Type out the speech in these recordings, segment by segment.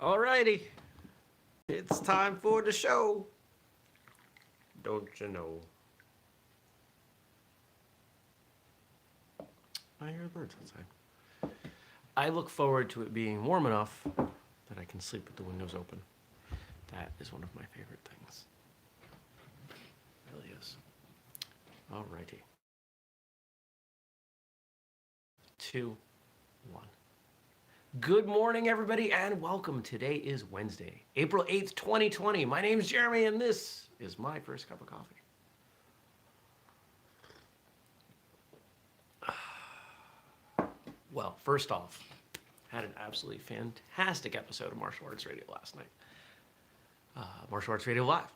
Alrighty, it's time for the show. Don't you know? I hear the birds outside. I look forward to it being warm enough that I can sleep with the windows open. That is one of my favorite things. It really is. Alrighty. 2, 1. Good morning, everybody, and welcome. Today is Wednesday, April 8th, 2020. My name's Jeremy, and this is my first cup of coffee. Well, first off, had an absolutely fantastic episode of Martial Arts Radio last night. Martial Arts Radio Live.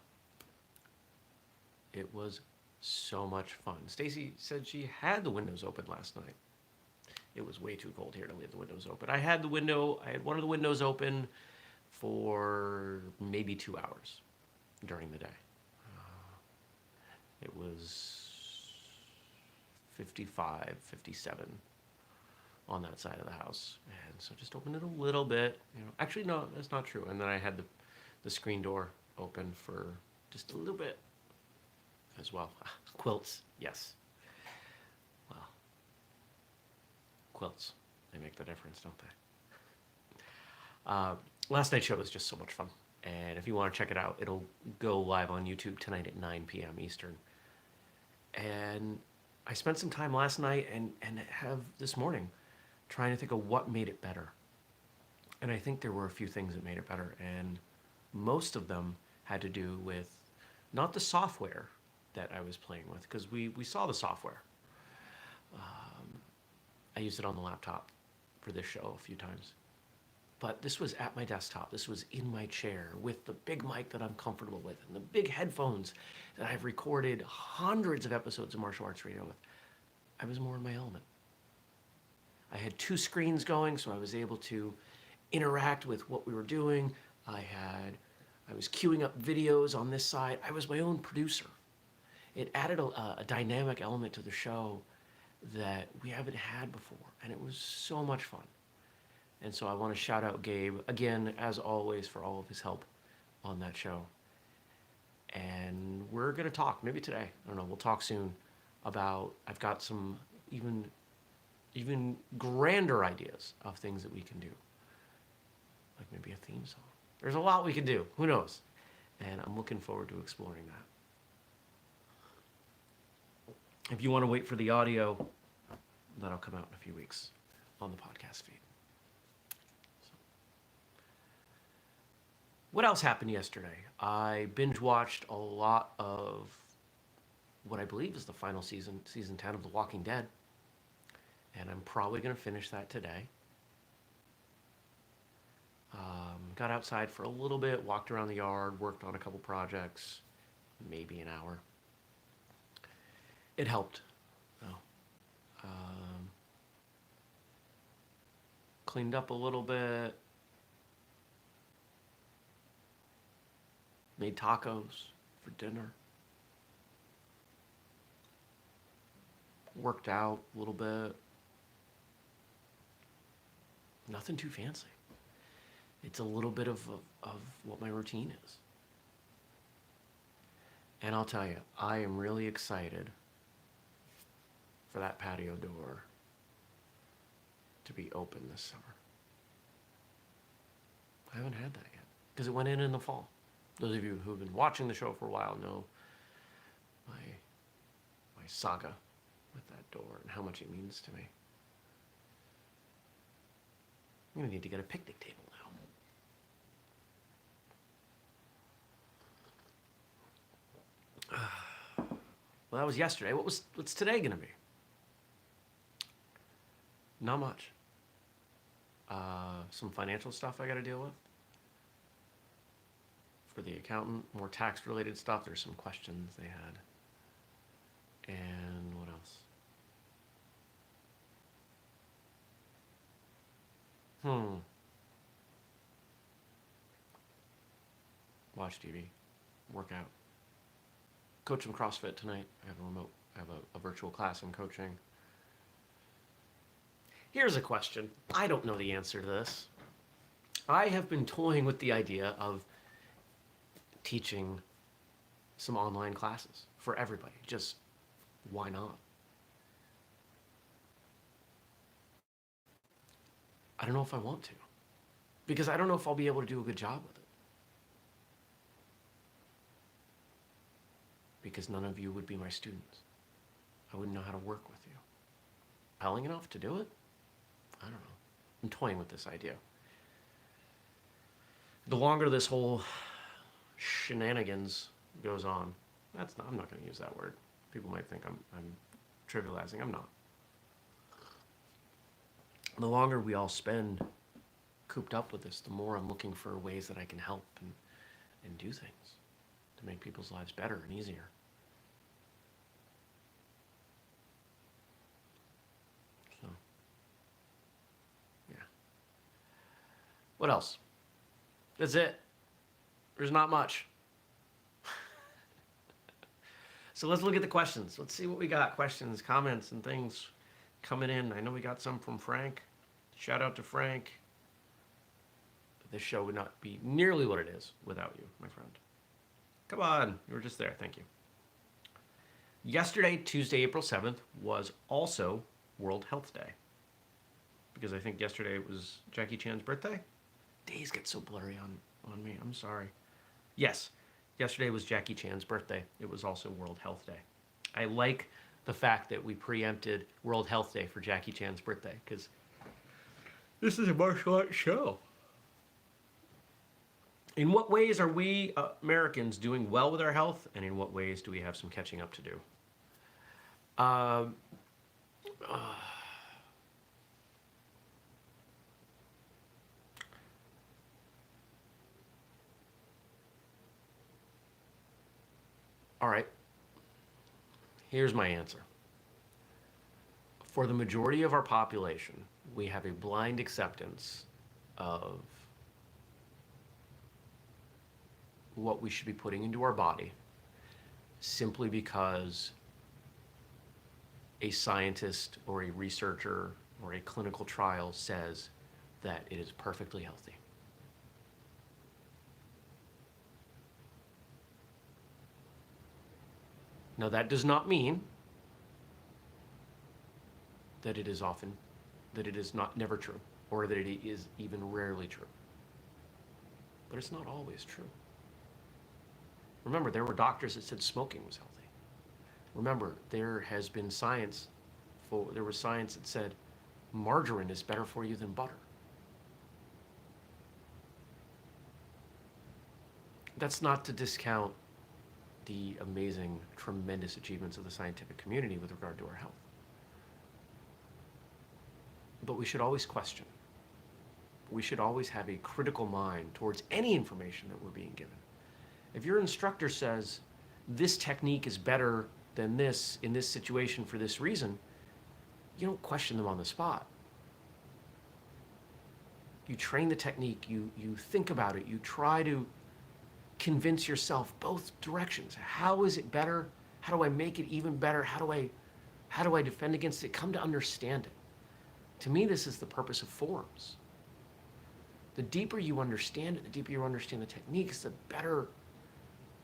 It was so much fun. Stacy said she had the windows open last night. It was way too cold here to leave the windows open. I had one of the windows open for maybe 2 hours during the day. It was 55, 57 on that side of the house. And so just opened it a little bit. Actually, no, that's not true. And then I had the screen door open for just a little bit as well. Quilts, yes. Well, quilts, they make the difference, don't they? Last night's show was just so much fun. And if you want to check it out, it'll go live on YouTube tonight at 9 p.m. Eastern. And I spent some time last night and have this morning trying to think of what made it better. And I think there were a few things that made it better. And most of them had to do with not the software that I was playing with, because we saw the software. I used it on the laptop for this show a few times. But this was at my desktop. This was in my chair with the big mic that I'm comfortable with and the big headphones that I've recorded hundreds of episodes of Martial Arts Radio with. I was more in my element. I had 2 screens going, so I was able to interact with what we were doing. I was queuing up videos on this side. I was my own producer. It added a dynamic element to the show that we haven't had before, and it was so much fun. And so I want to shout out Gabe, again, as always, for all of his help on that show. And we're going to talk, maybe today, I don't know, we'll talk soon about, I've got some even grander ideas of things that we can do. Like maybe a theme song. There's a lot we can do, who knows? And I'm looking forward to exploring that. If you want to wait for the audio, that'll come out in a few weeks on the podcast feed. What else happened yesterday? I binge watched a lot of what I believe is the final season 10 of The Walking Dead. And I'm probably going to finish that today. Got outside for a little bit, walked around the yard, worked on a couple projects, maybe an hour. It helped. Cleaned up a little bit. Made tacos for dinner. Worked out a little bit. Nothing too fancy. It's a little bit of what my routine is. And I'll tell you, I am really excited for that patio door to be open this summer. I haven't had that yet, because it went in the fall. Those of you who've been watching the show for a while know my saga with that door and how much it means to me. I'm going to need to get a picnic table now. Well, that was yesterday. What's today going to be? Not much. Some financial stuff I got to deal with for the accountant, more tax-related stuff. There's some questions they had. And what else? Watch TV, work out, coach some CrossFit tonight. I have a virtual class I'm coaching. Here's a question. I don't know the answer to this. I have been toying with the idea of teaching some online classes for everybody. Just why not? I don't know if I want to, because I don't know if I'll be able to do a good job with it. Because none of you would be my students. I wouldn't know how to work with you. Compelling enough to do it? I don't know. I'm toying with this idea. The longer this whole shenanigans goes on, I'm not going to use that word. People might think I'm trivializing. I'm not. The longer we all spend cooped up with this, the more I'm looking for ways that I can help and do things to make people's lives better and easier. So, yeah. What else? That's it. There's not much. So let's look at the questions. Let's see what we got. Questions, comments, and things coming in. I know we got some from Frank. Shout out to Frank. This show would not be nearly what it is without you, my friend. Come on. You were just there. Thank you. Yesterday, Tuesday, April 7th, was also World Health Day. Because I think yesterday was Jackie Chan's birthday. Days get so blurry on me. I'm sorry. Yes, yesterday was Jackie Chan's birthday. It was also World Health Day. I like the fact that we preempted World Health Day for Jackie Chan's birthday, because this is a martial arts show. In what ways are we Americans doing well with our health, and in what ways do we have some catching up to do? All right. Here's my answer. For the majority of our population, we have a blind acceptance of what we should be putting into our body simply because a scientist or a researcher or a clinical trial says that it is perfectly healthy. Now, that does not mean that it is not never true, or that it is even rarely true. But it's not always true. Remember, there were doctors that said smoking was healthy. Remember, there was science that said margarine is better for you than butter. That's not to discount the amazing, tremendous achievements of the scientific community with regard to our health. But we should always question. We should always have a critical mind towards any information that we're being given. If your instructor says this technique is better than this in this situation for this reason, you don't question them on the spot. You train the technique, you think about it, you try to convince yourself both directions. How is it better? How do I make it even better? How do I defend against it? Come to understand it. To me, this is the purpose of forums. The deeper you understand it, the deeper you understand the techniques, the better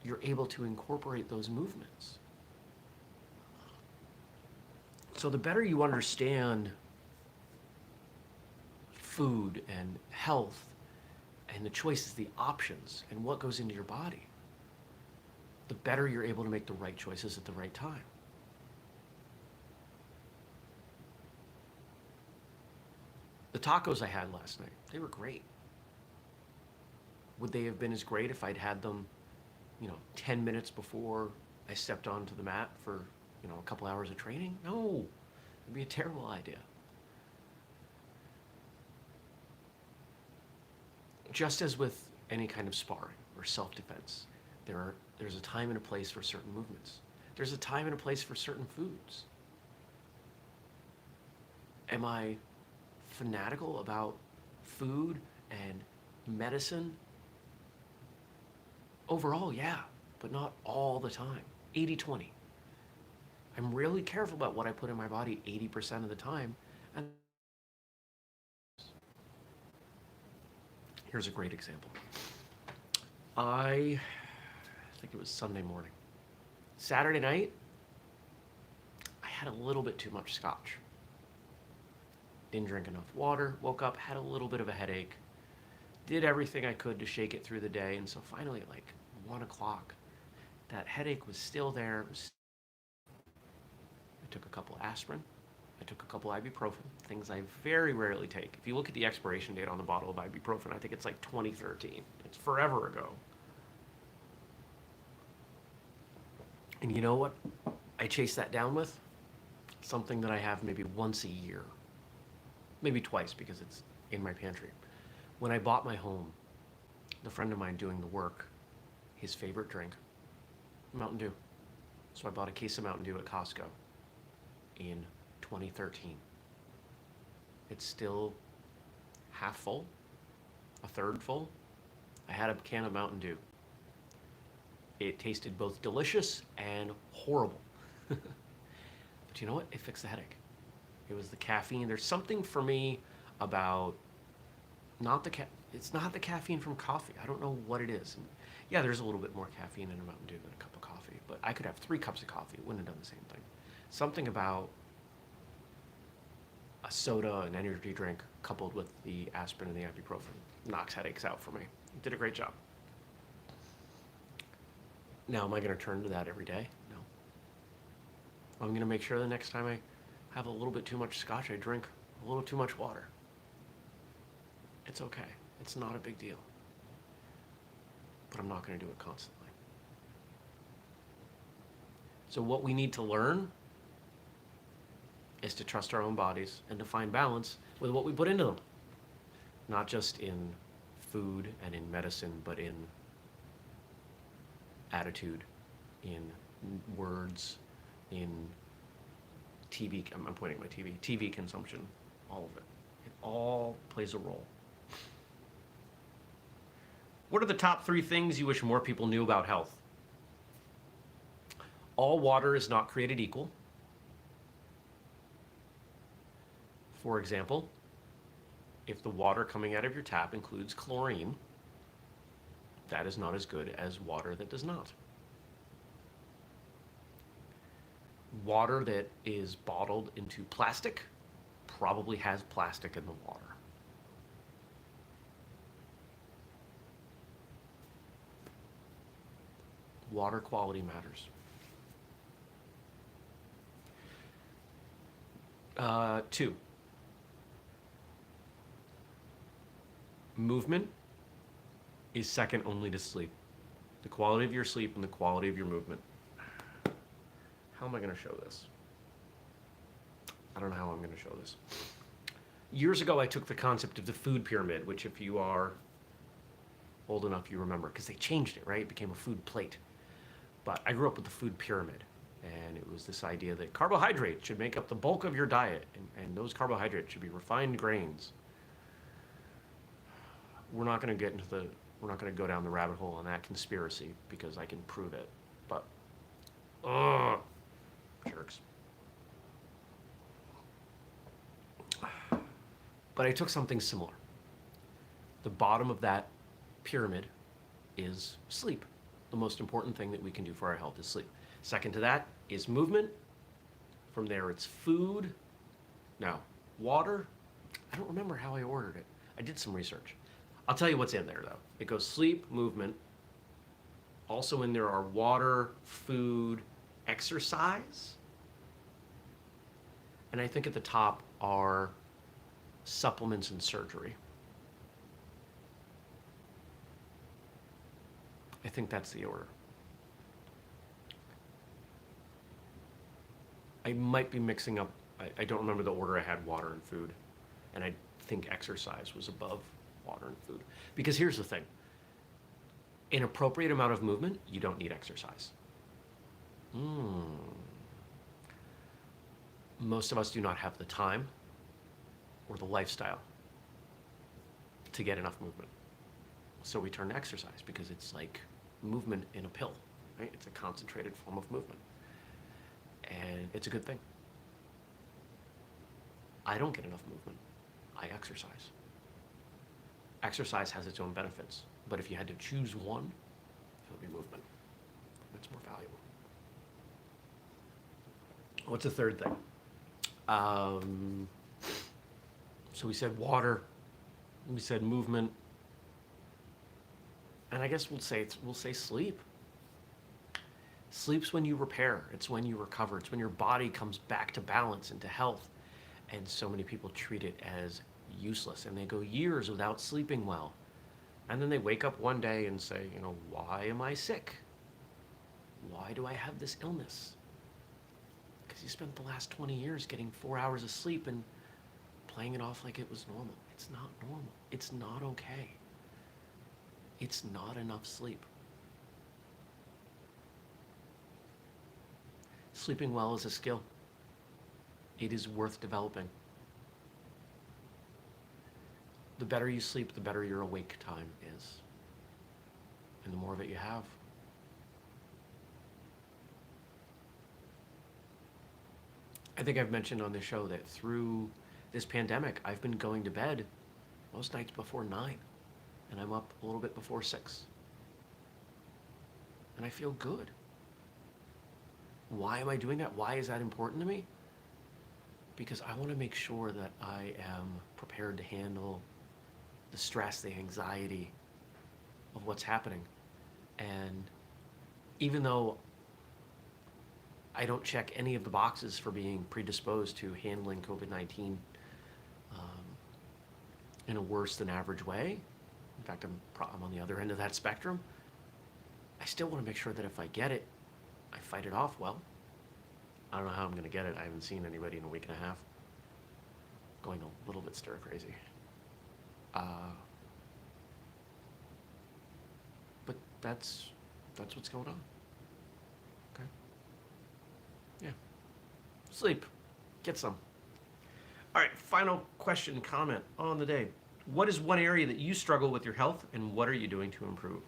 you're able to incorporate those movements. So the better you understand food and health and the choices, the options, and what goes into your body, the better you're able to make the right choices at the right time. The tacos I had last night, they were great. Would they have been as great if I'd had them, 10 minutes before I stepped onto the mat for, a couple hours of training? No, it'd be a terrible idea. Just as with any kind of sparring or self-defense, there's a time and a place for certain movements. There's a time and a place for certain foods. Am I fanatical about food and medicine? Overall, yeah, but not all the time. 80-20. I'm really careful about what I put in my body 80% of the time. And Here's a great example. I think it was Sunday morning. Saturday night, I had a little bit too much scotch. Didn't drink enough water, woke up, had a little bit of a headache, did everything I could to shake it through the day, and so finally at like 1 o'clock, that headache was still there. I took a couple aspirin, I took a couple ibuprofen, things I very rarely take. If you look at the expiration date on the bottle of ibuprofen, I think it's like 2013. It's forever ago. And you know what I chase that down with? Something that I have maybe once a year. Maybe twice because it's in my pantry. When I bought my home, the friend of mine doing the work, his favorite drink, Mountain Dew. So I bought a case of Mountain Dew at Costco in 2013. It's still half full, a third full. I had a can of Mountain Dew. It tasted both delicious and horrible. But you know what? It fixed the headache. It was the caffeine. There's something for me about it's not the caffeine from coffee. I don't know what it is. And yeah, there's a little bit more caffeine in a Mountain Dew than a cup of coffee, but I could have 3 cups of coffee. It wouldn't have done the same thing. Something about a soda, an energy drink, coupled with the aspirin and the ibuprofen knocks headaches out for me. It did a great job. Now, am I going to turn to that every day? No. I'm going to make sure the next time I have a little bit too much scotch, I drink a little too much water. It's okay. It's not a big deal. But I'm not going to do it constantly. So what we need to learn is to trust our own bodies and to find balance with what we put into them. Not just in food and in medicine, but in attitude, in words, in TV, I'm pointing at my TV consumption, all of it. It all plays a role. What are the top 3 things you wish more people knew about health? All water is not created equal. For example, if the water coming out of your tap includes chlorine, that is not as good as water that does not. Water that is bottled into plastic probably has plastic in the water. Water quality matters. 2, movement is second only to sleep. The quality of your sleep and the quality of your movement. How am I going to show this? I don't know how I'm going to show this. Years ago, I took the concept of the food pyramid, which if you are old enough, you remember, because they changed it, right? It became a food plate. But I grew up with the food pyramid, and it was this idea that carbohydrates should make up the bulk of your diet, and those carbohydrates should be refined grains. We're not going to go down the rabbit hole on that conspiracy because I can prove it. But, jerks. But I took something similar. The bottom of that pyramid is sleep. The most important thing that we can do for our health is sleep. Second to that is movement. From there, it's food. Now, water. I don't remember how I ordered it. I did some research. I'll tell you what's in there, though. It goes sleep, movement. Also in there are water, food, exercise. And I think at the top are supplements and surgery. I think that's the order. I might be mixing up. I don't remember the order I had water and food. And I think exercise was above water and food. Because here's the thing. An appropriate amount of movement, you don't need exercise. Most of us do not have the time or the lifestyle to get enough movement. So we turn to exercise because it's like movement in a pill, right? It's a concentrated form of movement. And it's a good thing. I don't get enough movement. I exercise. Exercise has its own benefits, but if you had to choose one, it would be movement. It's more valuable. What's the third thing? Um, so we said water, we said movement, and I guess we'll say sleep. Sleep's when you repair. It's when you recover. It's when your body comes back to balance and to health. And so many people treat it as useless, and they go years without sleeping well. And then they wake up one day and say, why am I sick? Why do I have this illness? Because you spent the last 20 years getting 4 hours of sleep and playing it off like it was normal. It's not normal. It's not okay. It's not enough sleep. Sleeping well is a skill. It is worth developing. The better you sleep, the better your awake time is. And the more of it you have. I think I've mentioned on this show that through this pandemic, I've been going to bed most nights before 9, and I'm up a little bit before 6. And I feel good. Why am I doing that? Why is that important to me? Because I want to make sure that I am prepared to handle the stress, the anxiety of what's happening. And even though I don't check any of the boxes for being predisposed to handling COVID-19 in a worse than average way, in fact, I'm on the other end of that spectrum, I still want to make sure that if I get it, I fight it off well. I don't know how I'm going to get it. I haven't seen anybody in a week and a half. Going a little bit stir crazy. But that's what's going on. Okay. Yeah. Sleep. Get some. All right. Final question, comment on the day. What is one area that you struggle with your health, and what are you doing to improve?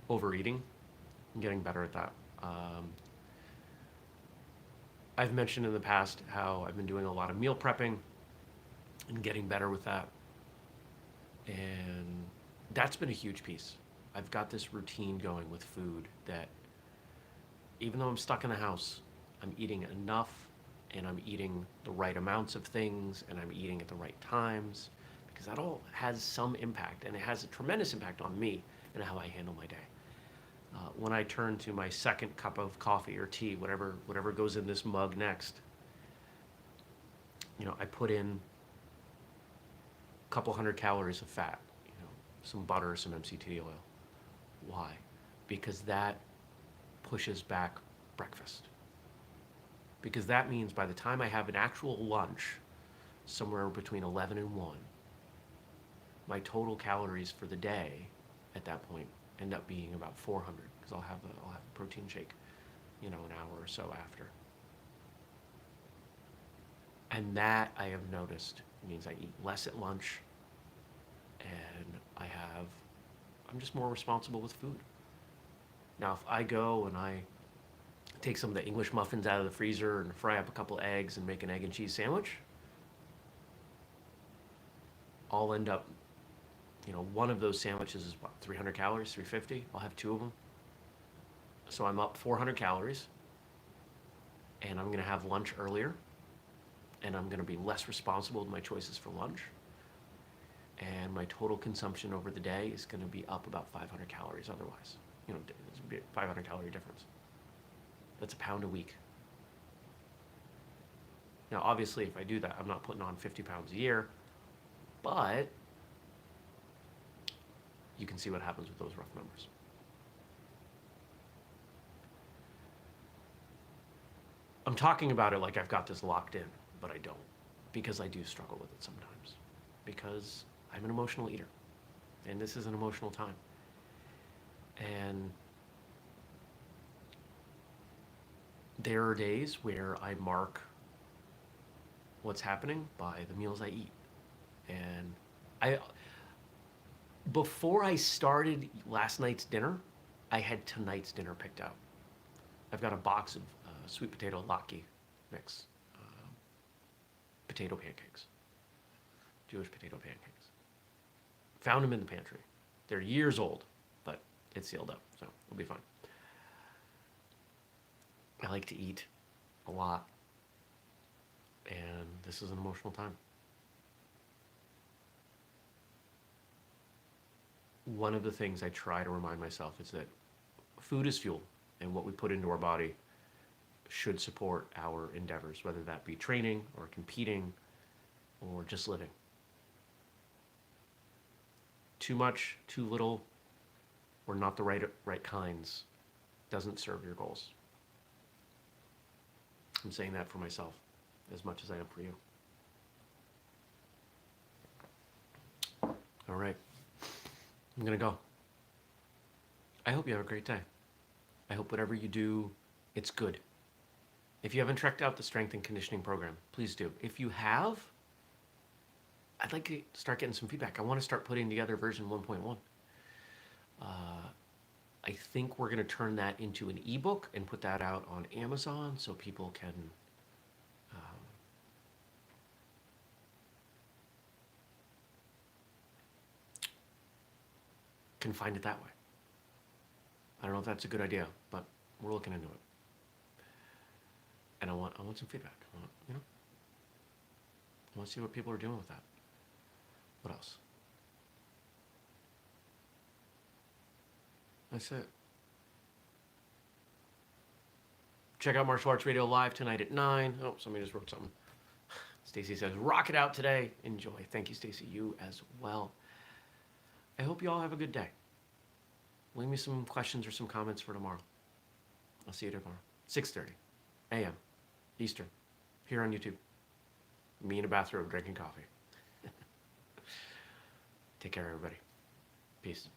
Overeating. I'm getting better at that. I've mentioned in the past how I've been doing a lot of meal prepping and getting better with that. And that's been a huge piece. I've got this routine going with food that even though I'm stuck in the house, I'm eating enough, and I'm eating the right amounts of things, and I'm eating at the right times, because that all has some impact, and it has a tremendous impact on me and how I handle my day. When I turn to my second cup of coffee or tea, whatever goes in this mug next, I put in a couple hundred calories of fat, some butter, some MCT oil. Why? Because that pushes back breakfast. Because that means by the time I have an actual lunch, somewhere between 11 and 1, my total calories for the day at that point end up being about 400, because I'll have a protein shake, an hour or so after. And that I have noticed means I eat less at lunch, and I'm just more responsible with food. Now, if I go and I take some of the English muffins out of the freezer and fry up a couple eggs and make an egg and cheese sandwich, I'll end up, one of those sandwiches is what, 300 calories, 350? I'll have 2 of them. So I'm up 400 calories, and I'm going to have lunch earlier, and I'm going to be less responsible with my choices for lunch. And my total consumption over the day is going to be up about 500 calories otherwise. It's a 500 calorie difference. That's a pound a week. Now, obviously, if I do that, I'm not putting on 50 pounds a year, but you can see what happens with those rough numbers. I'm talking about it like I've got this locked in, but I don't, because I do struggle with it sometimes, because I'm an emotional eater, and this is an emotional time. And there are days where I mark what's happening by the meals I eat. And before I started last night's dinner, I had tonight's dinner picked out. I've got a box of sweet potato latke mix. Potato pancakes. Jewish potato pancakes. Found them in the pantry. They're years old, but it's sealed up, so it'll be fine. I like to eat a lot, and this is an emotional time. One of the things I try to remind myself is that food is fuel, and what we put into our body should support our endeavors, whether that be training or competing or just living. Too much, too little, or not the right kinds doesn't serve your goals. I'm saying that for myself as much as I am for you. All right. I'm going to go. I hope you have a great day. I hope whatever you do, it's good. If you haven't checked out the strength and conditioning program, please do. If you have, I'd like to start getting some feedback. I want to start putting together version 1.1. I think we're going to turn that into an ebook and put that out on Amazon so people can find it that way. I don't know if that's a good idea, but we're looking into it. And I want some feedback. I want to see what people are doing with that. What else? That's it. Check out Martial Arts Radio live tonight at 9. Oh, somebody just wrote something. Stacy says, rock it out today. Enjoy. Thank you, Stacy. You as well. I hope you all have a good day. Leave me some questions or some comments for tomorrow. I'll see you tomorrow. 6:30 a.m. Eastern. Here on YouTube. Me in a bathrobe drinking coffee. Take care, everybody. Peace.